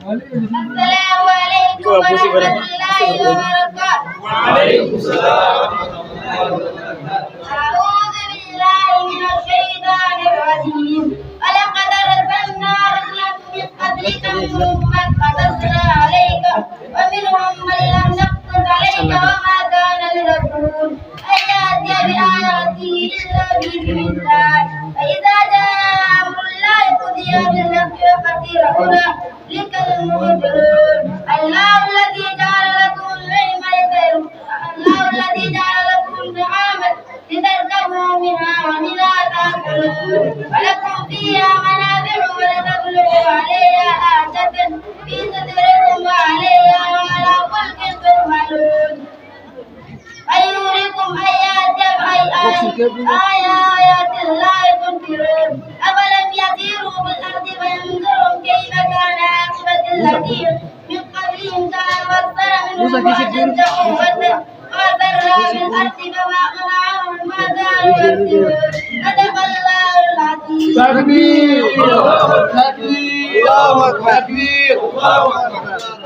السلام عليكم ورحمة الله وبركاته. وعليكم السلام. أعوذ بالله من الشيطان الرجيم. ولقد أرسلنا رسلا من قبلك منهم من قصصنا عليك ومنهم من لم نقصص عليك وما كان لرسول أن يأتي بآياته إلا بإذن الله. فإذا جاء أمر الله قضي بالحق وخسر هنالك المبطلون. الله الذي جعل لكم النعام لتركبوا منها ومنها تأكلون ولكم فيها منافع ولتبلغوا عليها حاجة في صدوركم وعليها وعلى فلك تحملون ويريكم آيات الله تنكرون. أفلم يسيروا في الأرض فينظروا كيف كان عاقبة الذين من قبلهم كانوا أكثر منهم وأشد قوة وأثرنا في الأرض فما منعهم ما كانوا يكسبون. صدق الله العظيم. تكبير. تكبير. الله أكبر. تكبير. الله أكبر.